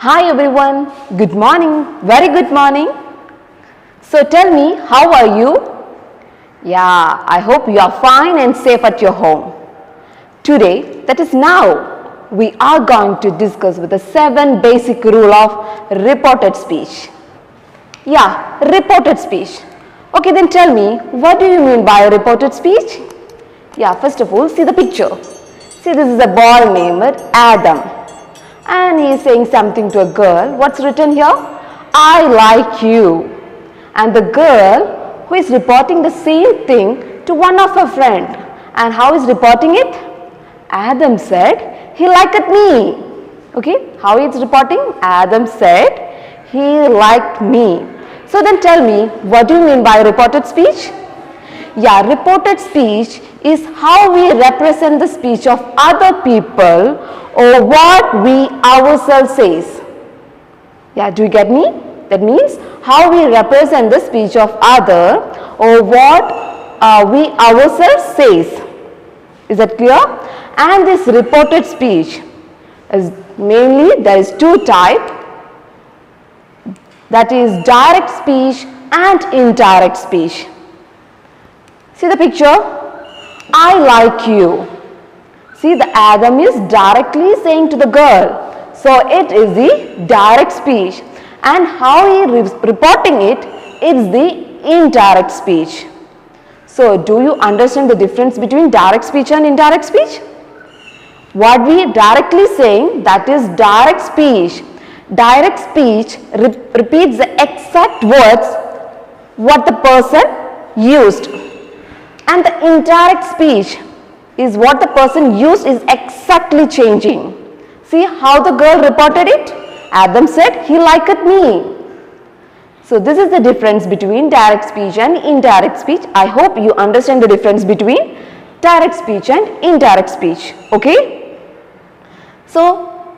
Hi everyone, good morning, very good morning. So tell me, how are you? Yeah, I hope you are fine and safe at your home. Today, that is now, we are going to discuss with the 7 basic rule of reported speech. Yeah, reported speech. Okay, then tell me, what do you mean by reported speech? Yeah, first of all, see the picture. See, this is a boy named Adam. And he is saying something to a girl. What's written here? I like you. And the girl who is reporting the same thing to one of her friend. And how is reporting it? Adam said, he liked me. Okay, how is reporting? Adam said, he liked me. So then tell me, what do you mean by reported speech? Yeah, reported speech is how we represent the speech of other people or what we ourselves says. Yeah, do you get me? That means how we represent the speech of other or what we ourselves says. Is that clear? And this reported speech is mainly there is 2 types. That is direct speech and indirect speech. See the picture? I like you. See, the Adam is directly saying to the girl. So it is the direct speech. And how he is reporting it is the indirect speech. So do you understand the difference between direct speech and indirect speech? What we directly saying, that is direct speech. Direct speech repeats the exact words what the person used. And the indirect speech is what the person used is exactly changing. See how the girl reported it? Adam said, he liked me. So this is the difference between direct speech and indirect speech. I hope you understand the difference between direct speech and indirect speech. Okay? So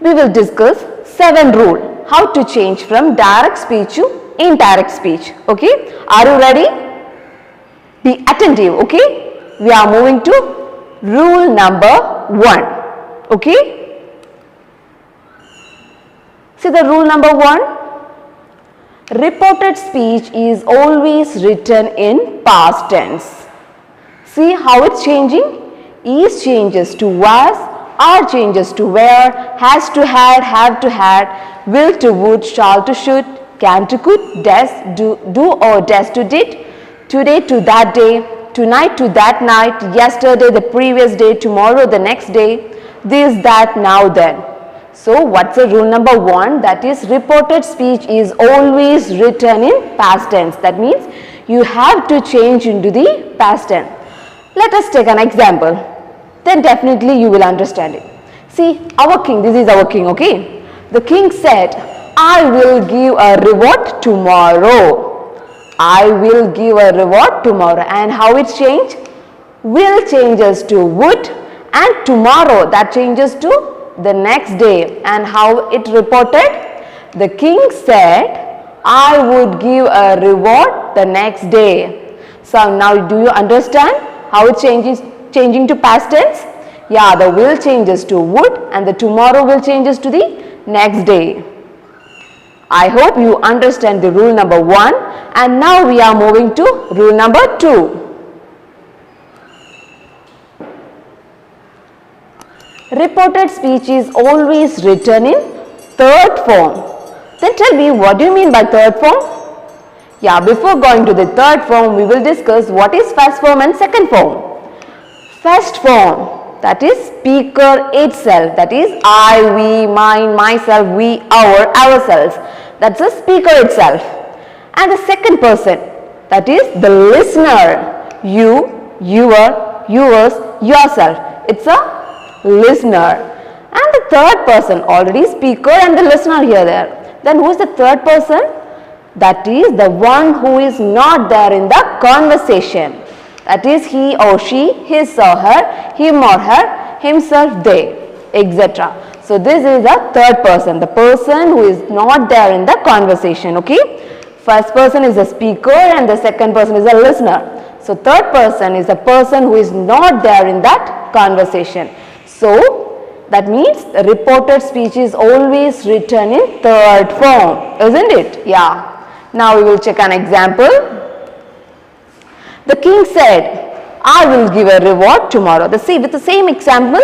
we will discuss 7 rules how to change from direct speech to indirect speech. Okay? Are you ready? Be attentive, okay? We are moving to rule number 1, okay? See the rule number 1. Reported speech is always written in past tense. See how it's changing? Is changes to was, are changes to were, has to had, have to had, will to would, shall to should, can to could, does, do or does to did, today to that day, tonight to that night, yesterday, the previous day, tomorrow, the next day, this, that, now, then. So, what's the rule number 1? That is reported speech is always written in past tense. That means you have to change into the past tense. Let us take an example. Then definitely you will understand it. See, our king, this is our king, okay? The king said, I will give a reward tomorrow. I will give a reward tomorrow. And how it changed? Will changes to would and tomorrow that changes to the next day. And how it reported? The king said, I would give a reward the next day. So now do you understand how it changing to past tense? Yeah, the will changes to would and the tomorrow will changes to the next day. I hope you understand the rule number 1 and now we are moving to rule number 2. Reported speech is always written in third form. Then tell me, what do you mean by third form? Yeah, before going to the third form, we will discuss what is first form and second form. First form, that is speaker itself, that is I, we, mine, myself, we, ourselves. That's the speaker itself. And the second person, that is the listener, you, your, yours, yourself. It's a listener. And the third person, already speaker and the listener here there. Then who is the third person? That is the one who is not there in the conversation. That is he or she, his or her, him or her, himself, they, etc. So this is the third person, the person who is not there in the conversation, okay? First person is the speaker and the second person is a listener. So third person is the person who is not there in that conversation. So That means the reported speech is always written in third form, isn't it? Yeah. Now we will check an example. The king said, I will give a reward tomorrow. With the same example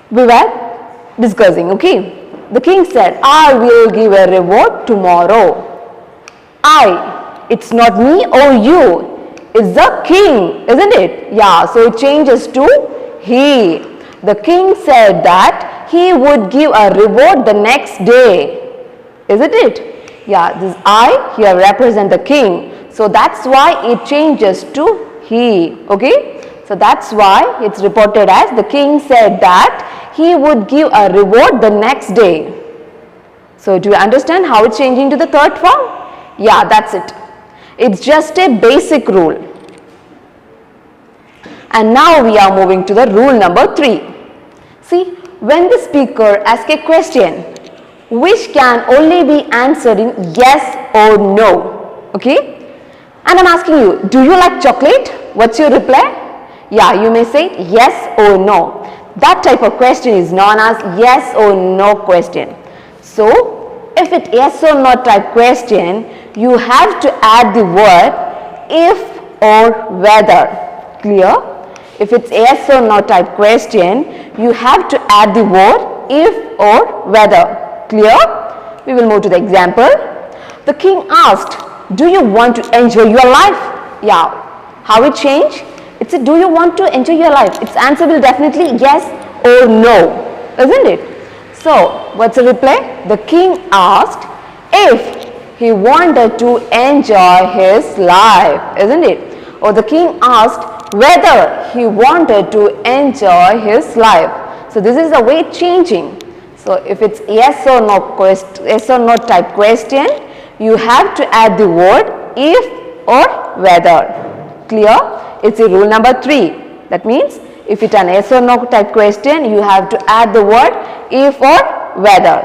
we were discussing, okay. The king said, I will give a reward tomorrow. I, it's not me or you, it's the king, isn't it? Yeah, so it changes to he. The king said that he would give a reward the next day, isn't it? Yeah, this I here represent the king. So that's why it changes to he, okay. So that's why it's reported as the king said that he would give a reward the next day. So do you understand how it's changing to the third form? Yeah, that's it. It's just a basic rule. And now we are moving to the rule number 3. See, when the speaker asks a question which can only be answered in yes or no, okay? And I'm asking you, do you like chocolate? What's your reply? Yeah, you may say yes or no. That type of question is known as yes or no question. So, if it's yes or no type question, you have to add the word if or whether. Clear? If it's yes or no type question, you have to add the word if or whether. Clear? We will move to the example. The king asked, do you want to enjoy your life? Yeah. How it changed? It's a do you want to enjoy your life? Its answer will definitely yes or no, isn't it? So, what's the reply? The king asked if he wanted to enjoy his life, isn't it? Or the king asked whether he wanted to enjoy his life. So, this is the way it's changing. So, if it's yes or no type question, you have to add the word if or whether. Clear? It's a rule number 3. That means if it's an yes or no type question, you have to add the word if or whether.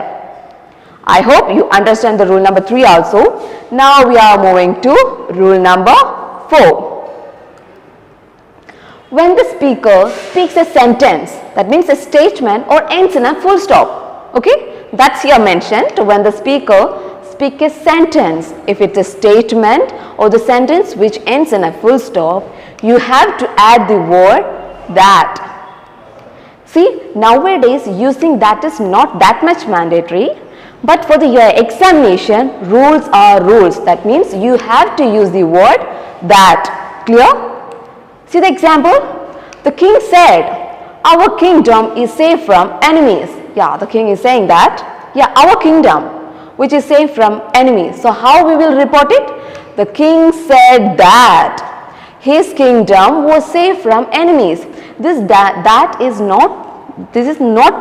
I hope you understand the rule number 3 also. Now we are moving to rule number 4. When the speaker speaks a sentence, that means a statement or ends in a full stop. Okay? That's here mentioned when the speaker speaks a sentence. If it's a statement or the sentence which ends in a full stop, you have to add the word that. See, nowadays using that is not that much mandatory, but for the examination, rules are rules. That means you have to use the word that. Clear? See the example? The king said, our kingdom is safe from enemies. Yeah, the king is saying that. Yeah, our kingdom, which is safe from enemies. So how we will report it? The king said that his kingdom was safe from enemies. This is not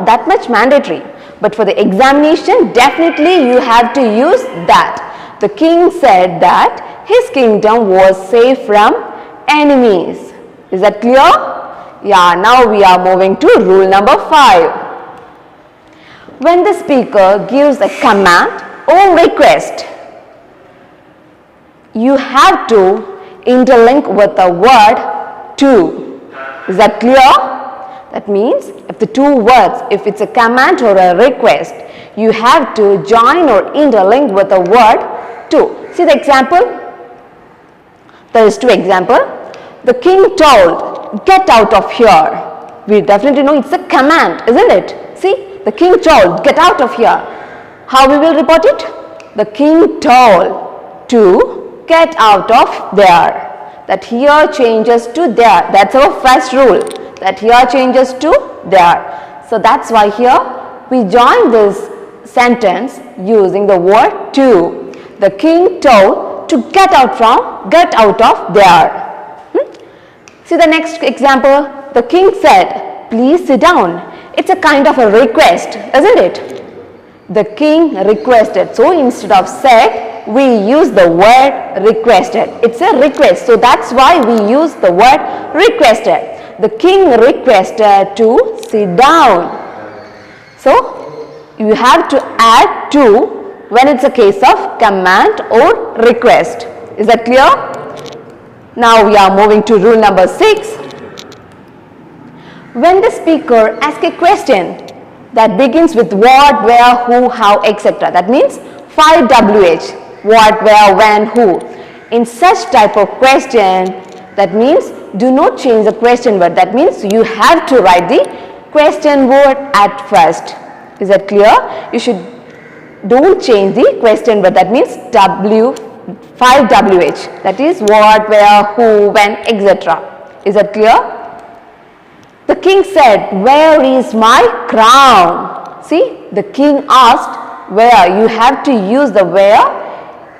that much mandatory. But for the examination, definitely you have to use that. The king said that his kingdom was safe from enemies. Is that clear? Yeah, now we are moving to rule number 5. When the speaker gives a command or request, you have to interlink with the word to. Is that clear? That means if the two words, if it's a command or a request, you have to join or interlink with the word to. See the example? There is 2 examples. The king told, get out of here. We definitely know it's a command, isn't it? See, the king told, get out of here. How we will report it? The king told to get out of there. That here changes to there. That's our first rule. That here changes to there. So that's why here we join this sentence using the word to. The king told to get out of there. See the next example. The king said, please sit down. It's a kind of a request, isn't it? The king requested. So instead of said, we use the word requested. It's a request. So that's why we use the word requested. The king requested to sit down. So you have to add to when it's a case of command or request. Is that clear? Now we are moving to rule number 6. When the speaker asks a question that begins with what, where, who, how, etc. That means 5WH, what, where, when, who. In such type of question, that means do not change the question word. That means you have to write the question word at first. Is that clear? You should don't change the question word. That means 5WH. That is what, where, who, when, etc. Is that clear? The king said, "Where is my crown?" See, the king asked where. You have to use the where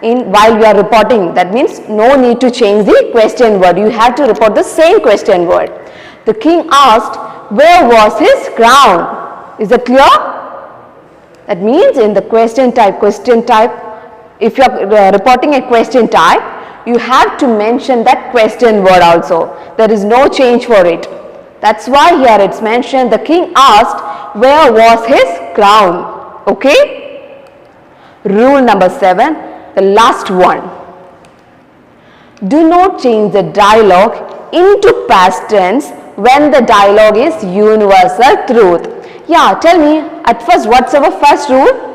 while you are reporting. That means no need to change the question word. You have to report the same question word. The king asked, where was his crown? Is that clear? That means in the question type, if you are reporting a question type, you have to mention that question word also. There is no change for it. That's why here it's mentioned, the king asked, where was his crown? Okay? Rule number 7, the last one. Do not change the dialogue into past tense when the dialogue is universal truth. Yeah, tell me at first what's our first rule?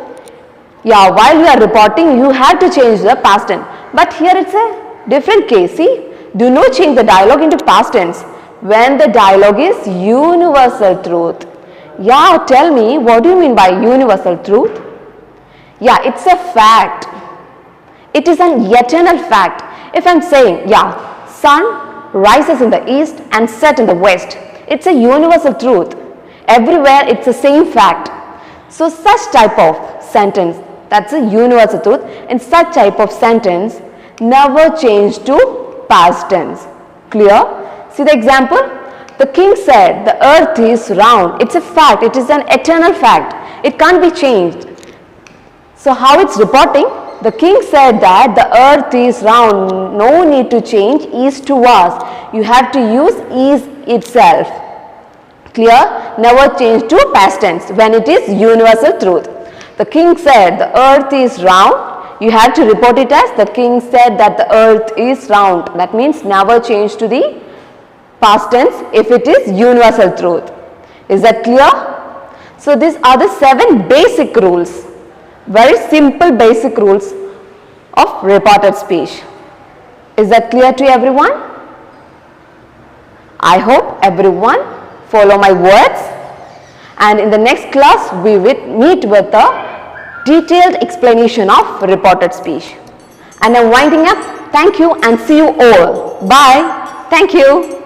Yeah, while you are reporting, you have to change the past tense. But here it's a different case. See, do not change the dialogue into past tense when the dialogue is universal truth. Yeah, tell me, what do you mean by universal truth? Yeah, it's a fact. It is an eternal fact. If I'm saying, yeah, sun rises in the east and sets in the west, it's a universal truth. Everywhere it's the same fact. So such type of sentence, that's a universal truth. In such type of sentence, never change to past tense. Clear? See the example? The king said, the earth is round. It's a fact. It is an eternal fact. It can't be changed. So how it's reporting? The king said that the earth is round. No need to change is to was. You have to use is itself. Clear? Never change to past tense when it is universal truth. The king said the earth is round. You have to report it as the king said that the earth is round. That means never change to the past tense if it is universal truth. Is that clear? So these are the 7 basic rules. Very simple basic rules of reported speech. Is that clear to everyone? I hope everyone follow my words, and in the next class we will meet with a detailed explanation of reported speech. And I'm winding up. Thank you and see you all. Bye. Thank you.